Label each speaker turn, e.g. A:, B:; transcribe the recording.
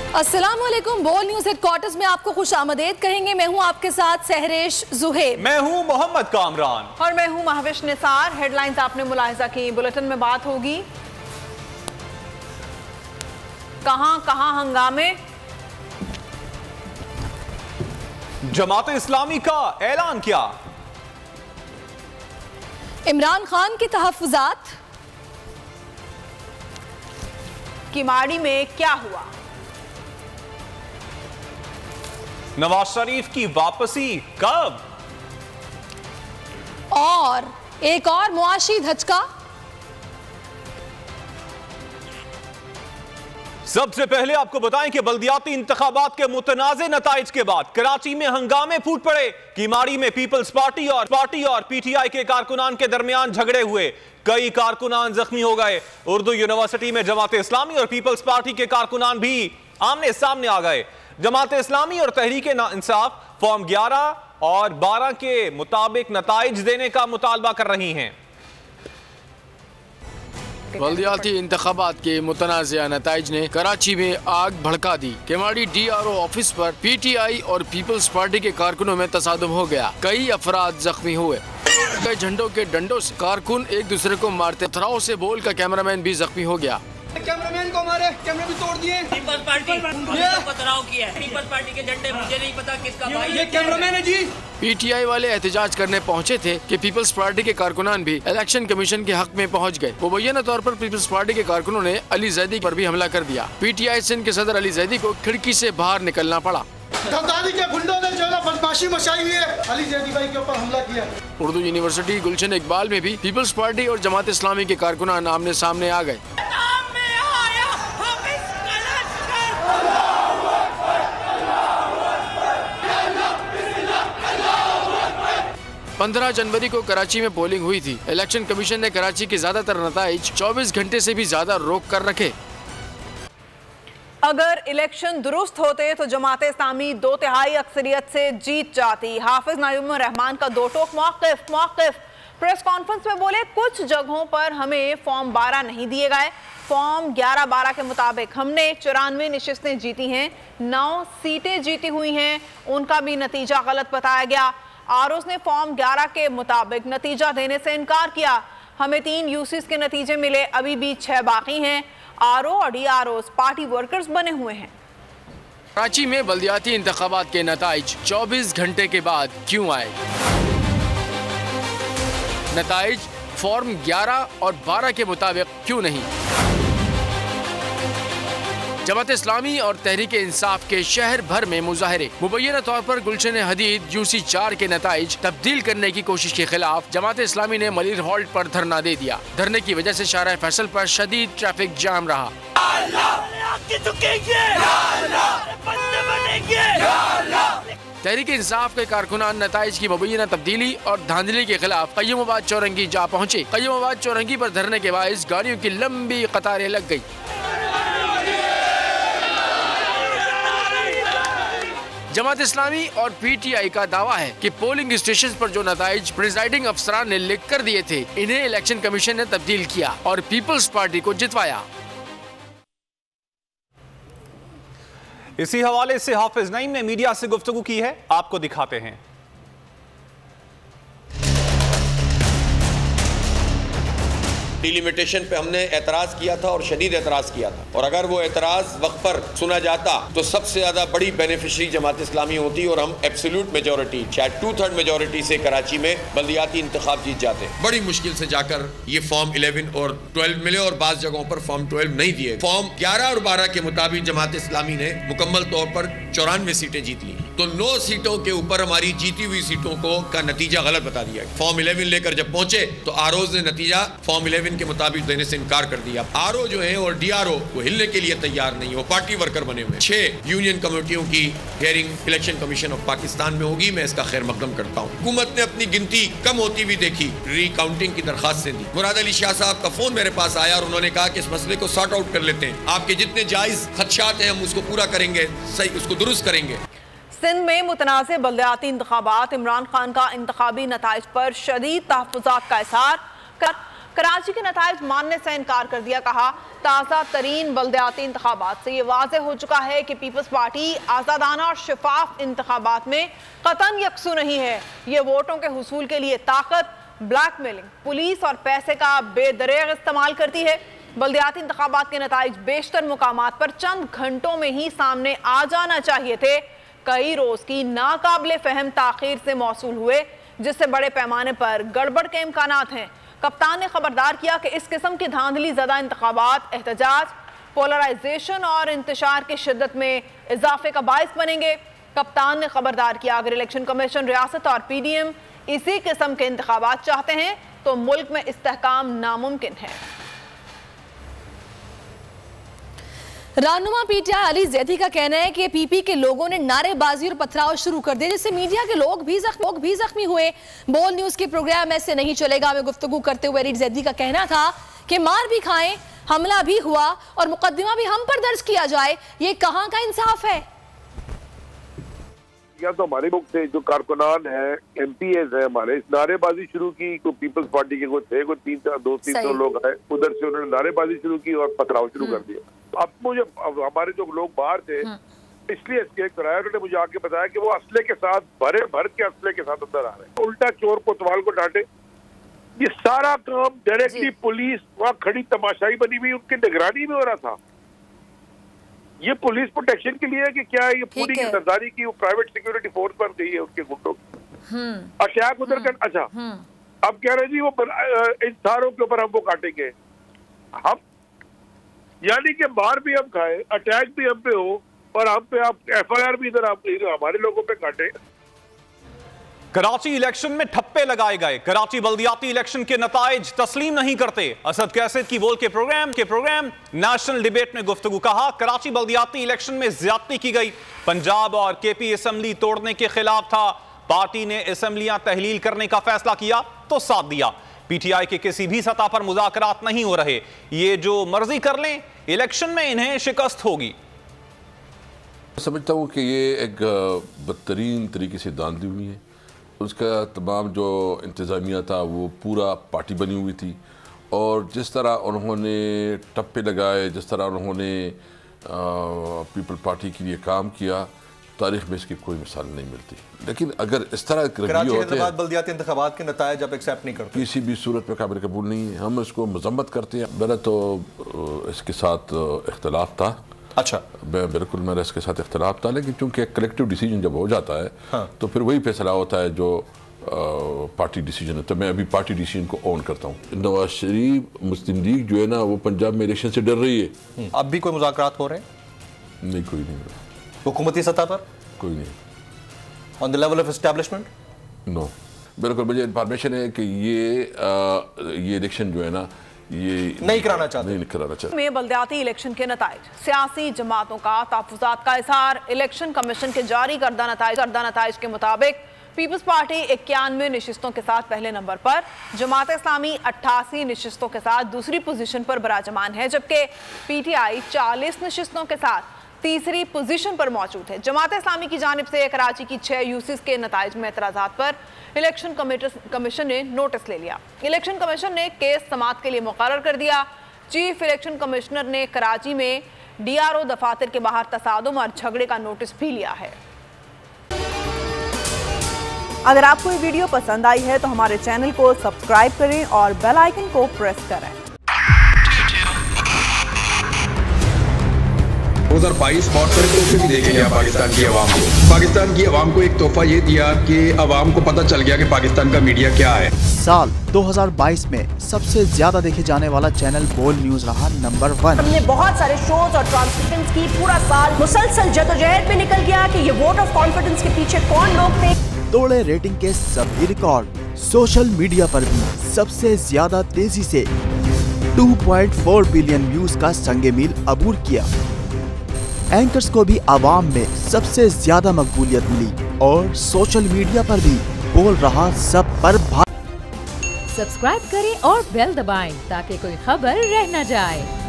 A: अस्सलामुअलैकुम। बोल news headquarters में आपको खुश आमदेद कहेंगे। मैं हूं आपके साथ सहरेश जुहेब।
B: मैं हूं मोहम्मद कामरान
C: और मैं हूं महविश निसार। हेडलाइंस आपने मुलाहिजा की, बुलेटिन में बात होगी। कहां कहां हंगामे,
B: जमात इस्लामी का ऐलान किया,
A: इमरान खान के तहफ्फुजात,
C: किमाड़ी में क्या हुआ,
B: नवाज शरीफ की वापसी कब,
A: और एक और मुआशी धचका।
B: सबसे पहले आपको बताएं कि बल्दियाती इंतखाबात के मुतनाज़े नताइज के बाद कराची में हंगामे फूट पड़े। किमाड़ी में पीपल्स पार्टी और पीटीआई के कारकुनान के दरमियान झगड़े हुए, कई कारकुनान जख्मी हो गए। उर्दू यूनिवर्सिटी में जमात इस्लामी और पीपल्स पार्टी के कारकुनान भी आमने सामने आ गए। जमात इस्लामी और तहरीक इंसाफ फॉर्म 11 और 12 के मुताबिक नताइज देने का मुतालबा कर रही हैं।
D: बल्दियाती इंतखाबात के मुतनाज़ा नताइज ने कराची में आग भड़का दी। केमाड़ी DRO ऑफिस पर PTI और पीपल्स पार्टी के कारकुनों में तसादुम हो गया, कई अफराद जख्मी हुए। कई झंडों के डंडों से कारकुन एक दूसरे को मारते, पथराव से बोल का कैमरामैन भी जख्मी हो गया।
E: कैमरामैन को मारे, कैमरे भी तोड़ दिए।
F: पीपल्स पार्टी पथराव किया है। पीपल्स पार्टी के झंडे, मुझे नहीं पता किसका भाई
E: ये कैमरामैन है जी।
D: PTI वाले एहतजाज करने पहुंचे थे कि पीपल्स पार्टी के कारकुनान भी इलेक्शन कमीशन के हक में पहुंच गए। मुबैना तौर पर पीपल्स पार्टी के कारकुनों ने अली जैदी पर भी हमला कर दिया। PTI सिंध के सदर अली जैदी को खिड़की से बाहर निकलना पड़ा।
E: गद्दारी के गुंडों ने जो है बदमाशी मचाई हुई है, अली जैदी भाई के ऊपर हमला किया।
D: उर्दू यूनिवर्सिटी गुलशन इकबाल में भी पीपल्स पार्टी और जमात इस्लामी के कारकुनान आमने सामने आ गए। 15 जनवरी को कराची में पोलिंग हुई थी। इलेक्शन कमीशन ने कराची के ज्यादातर नताइज 24 घंटे से भी ज्यादा रोक कर रखे।
C: अगर इलेक्शन दुरुस्त होते तो जमात इस्लामी 2/3 अक्सरियत से जीत जाती। हाफिज नाइमुर रहमान का दो टोक मौक़िफ़। प्रेस कॉन्फ्रेंस में बोले, कुछ जगहों पर हमें फॉर्म 12 नहीं दिए गए। फॉर्म 11-12 के मुताबिक हमने 94 नशिस्तें जीती हैं, 9 सीटें जीती हुई हैं, उनका भी नतीजा गलत बताया गया। आरोस ने फॉर्म 11 के मुताबिक नतीजा देने से इनकार किया। हमें 3 यूसीस के नतीजे मिले, अभी भी 6 बाकी हैं। RO और DROs पार्टी वर्कर्स बने हुए हैं।
D: कराची में बल्दियाती इंतखाबात के नताइज 24 घंटे के बाद क्यों आए? नताइज फॉर्म 11 और 12 के मुताबिक क्यों नहीं? जमात इस्लामी और तहरीक इंसाफ के शहर भर में मुजाहरे। मुबैना तौर पर गुलशन हदीद UC 4 के नताइज तब्दील करने की कोशिश के खिलाफ जमात इस्लामी ने मलिर हॉल्ट पर धरना दे दिया। धरने की वजह से शाहराह फैसल पर शदीद ट्रैफिक जाम रहा। तहरीक इंसाफ के कारकुनान नताइज की मुबैना तब्दीली और धांधली के खिलाफ कय्युमाबाद चौरंगी जा पहुँचे। कय्युमाबाद चौरंगी पर धरने के बाइस गाड़ियों की लंबी कतारें लग गयी। जमात इस्लामी और PTI का दावा है कि पोलिंग स्टेशन पर जो नताइज प्रिजाइडिंग अफसरान ने लिख कर दिए थे, इन्हें इलेक्शन कमीशन ने तब्दील किया और पीपल्स पार्टी को जितवाया।
B: इसी हवाले से हाफिज नईम ने मीडिया से गुफ्तगू की है, आपको दिखाते हैं।
G: डिलिमिटेशन पे हमने एतराज़ किया था और शदीद एतराज़ किया था, और अगर वो एतराज़ वक्त पर सुना जाता तो सबसे ज़्यादा बड़ी बेनिफिशरी जमात इस्लामी होती और हम एब्सोल्यूट मेजॉरिटी, शायद 2/3 मेजॉरिटी से कराची में बल्दियाती इंतखाब जीत जाते। बड़ी मुश्किल से जाकर ये फॉर्म 11 और 12 मिले और बाज़ जगहों पर फॉर्म 12 नहीं दिए। फॉर्म 11 और 12 के मुताबिक जमात इस्लामी ने मुकम्मल तौर पर 94 सीटें जीत ली, तो 9 सीटों के ऊपर हमारी जीती हुई सीटों का नतीजा गलत बता दिया। फॉर्म 11 लेकर जब पहुंचे तो आरओज ने नतीजा फॉर्म 11 के मुताबिक देने से इनकार कर दिया। RO जो है और DRO वो हिलने के लिए तैयार नहीं है, वो पार्टी वर्कर बने हुए। 6 यूनियन कमेटियों की hearing election commission of Pakistan में होगी, मैं इसका खैर मकदम करता हूँ। हुकूमत ने अपनी गिनती कम होती हुई देखी, रिकाउंटिंग की दरखास्त दी। मुराद अली शाह साहब का फोन मेरे पास आया और उन्होंने कहा कि इस मसले को सॉर्ट आउट कर लेते हैं, आपके जितने जायज खदशात हैं हम उसको पूरा करेंगे, सही उसको दुरुस्त करेंगे।
C: सिंध में मुतनाज़ बल्दियाती इंतखाबात, इमरान खान का इंतखाबी नताइज पर शदीद तहफ़्फ़ुज़ात का इज़हार। कराची के नताइज मानने से इनकार कर दिया। कहा, ताज़ा तरीन बल्दियाती इंतखाबात से ये वाज़ेह हो चुका है कि पीपल्स पार्टी आज़ादाना और शफाफ इंतखाबात में कतन यकसू नहीं है। ये वोटों के हुसूल के लिए ताकत, ब्लैकमेलिंग, पुलिस और पैसे का बेदरेग इस्तेमाल करती है। बल्दियाती इंतखाबात के नताइज बेशतर मुकामात पर चंद घंटों में ही सामने आ जाना चाहिए थे। कई रोज की नाकाबिले फहम ताखीर से मौसूल हुए, जिससे बड़े पैमाने पर गड़बड़ के इम्कानात हैं। कप्तान ने खबरदार किया कि इस किस्म के धांधली ज़दा इंतखाबात एहतजाज, पोलराइजेशन और इंतशार की शिद्दत में इजाफे का बायस बनेंगे। कप्तान ने खबरदार किया, अगर इलेक्शन कमीशन, रियासत और PDM इसी किस्म के इंतखाबात चाहते हैं तो मुल्क में इस्तेहकाम नामुमकिन है।
A: रहनुमा PTI अली जैदी का कहना है कि PP के लोगों ने नारेबाजी और पथराव शुरू कर दिया, जिससे मीडिया के लोग भी जख्मी हुए। बोल न्यूज के प्रोग्राम ऐसे नहीं चलेगा में गुफ्तगू करते हुए अली जैदी का कहना था कि मार भी खाएं, हमला भी हुआ और मुकदमा भी हम पर दर्ज किया जाए, ये कहां का इंसाफ है?
H: या तो हमारे लोग थे जो कारकुनान है, MPs है हमारे, नारेबाजी शुरू की। कोई पीपल्स पार्टी के कोई थे, कोई 200-300 लोग आए, उधर से उन्होंने नारेबाजी शुरू की और पथराव शुरू कर दिया। अब मुझे हमारे जो लोग बाहर थे इसलिए एस्केप कराया, उन्होंने मुझे आके बताया कि वो असले के साथ भर के असले के साथ अंदर आ रहे हैं। उल्टा चोर कोतवाल को डांटे। ये सारा काम डायरेक्टली पुलिस वहाँ खड़ी तमाशाई बनी हुई उनकी निगरानी में हो रहा था। ये पुलिस प्रोटेक्शन के लिए है कि क्या ये पूरी नजरदारी की वो प्राइवेट सिक्योरिटी फोर्स बन गई है उनके गुंडों की? अटैक उधर कर, अच्छा अब कह रहे जी वो इन सारों के ऊपर हम वो काटेंगे। हम यानी कि मार भी हम खाए, अटैक भी हम पे हो और हम पे आप FIR भी इधर आप हमारे लोगों पे काटे।
B: कराची इलेक्शन में ठप्पे लगाए गए। कराची बल्दियाती इलेक्शन के नताइज तस्लीम नहीं करते। असद कैसेट की बोल के प्रोग्राम नेशनल डिबेट में गुफ्तगू। कहा, कराची बल्दियाती इलेक्शन में ज्यादती की गई। पंजाब और KP असेंबली तोड़ने के खिलाफ था। पार्टी ने असेंबलियां तहलील करने का फैसला किया तो साथ दिया। PTI के किसी भी सतह पर मुज़ाकरात नहीं हो रहे। ये जो मर्जी कर लें, इलेक्शन में इन्हें शिकस्त होगी।
I: समझता हूँ कि ये एक बदतरीन तरीके से धांधली हुई है। उसका तमाम जो इंतज़ामिया था वो पूरा पार्टी बनी हुई थी और जिस तरह उन्होंने टप्पे लगाए, जिस तरह उन्होंने पीपल पार्टी के लिए काम किया, तारीख में इसकी कोई मिसाल नहीं मिलती। लेकिन अगर इस तरह
J: बल्दियाती इंतखाबात के नताइज आप एक्सेप्ट नहीं करते,
I: किसी भी सूरत में काबिल कबूल नहीं है। हम इसको मजम्मत करते हैं। मेरा तो इसके साथ इख्तलाफ था।
J: अच्छा,
I: बिल्कुल मेरा इसके साथ इख्तलाफ था, लेकिन चूंकि कलेक्टिव डिसीजन जब हो जाता है तो फिर वही फैसला होता है जो पार्टी डिसीजन है। तो मैं अभी पार्टी डिसीजन को ऑन करता हूँ। नवाज शरीफ मुस्लिम लीग जो है ना वो पंजाब में इलेक्शन से डर रही है।
J: अब भी कोई मुज़ाकरात हो रहे हैं?
I: नहीं, कोई नहीं हो रहा।
J: हुकूमती सतह पर
I: कोई नहीं।
J: On the level of establishment?
I: No, बिल्कुल मुझे इंफॉर्मेशन है कि ये इलेक्शन जो है ना ये
J: नहीं कराना चाहते।
C: में बल्दियाती इलेक्शन के नताइज, सियासी जमातों का तहफ़्फ़ुज़ात का इज़हार। इलेक्शन कमीशन के जारी करदा नताइज के मुताबिक पीपल्स पार्टी 91 नशिस्तों के साथ पहले नंबर पर, जमात इस्लामी 88 नशिस्तों के साथ दूसरी पोजीशन पर बराजमान है, जबकि PTI 40 नशिस्तों के साथ तीसरी पोजीशन पर मौजूद है। जमात इस्लामी की जानिब से कराची की 6 UCs के नताइज में एतराज़ात पर इलेक्शन कमीशन ने नोटिस ले लिया। इलेक्शन कमीशन ने केस समाअत के लिए मुकर्रर कर दिया। चीफ इलेक्शन कमिश्नर ने कराची में DRO दफातर के बाहर तसादुम और झगड़े का नोटिस भी लिया है। अगर आपको ये वीडियो पसंद आई है तो हमारे चैनल को सब्सक्राइब करें और बेल आइकन को प्रेस करें।
K: 2022 बहुत सारे तोहफे भी देखे गया पाकिस्तान की आवाम को। पाकिस्तान की आवाम को एक तोहफा ये दिया कि आवाम को पता चल गया कि पाकिस्तान का मीडिया क्या है।
L: साल 2022 में सबसे ज्यादा देखे जाने वाला चैनल बोल न्यूज रहा नंबर 1।
M: हमने बहुत सारे शोज और ट्रांसमिशंस की। पूरा साल मुसलसल जदोजहद में निकल गया कि ये वोट ऑफ कॉन्फिडेंस के पीछे कौन लोग थे।
L: तोड़े रेटिंग के सभी रिकॉर्ड। सोशल मीडिया पर भी सबसे ज्यादा तेजी से 2.4 बिलियन व्यूज का संगे मील अबूर किया। एंकर्स को भी आवाम में सबसे ज्यादा मकबूलियत मिली और सोशल मीडिया पर भी बोल रहा सब पर
N: सब्सक्राइब करें और बेल दबाएं ताकि कोई खबर रह न जाए।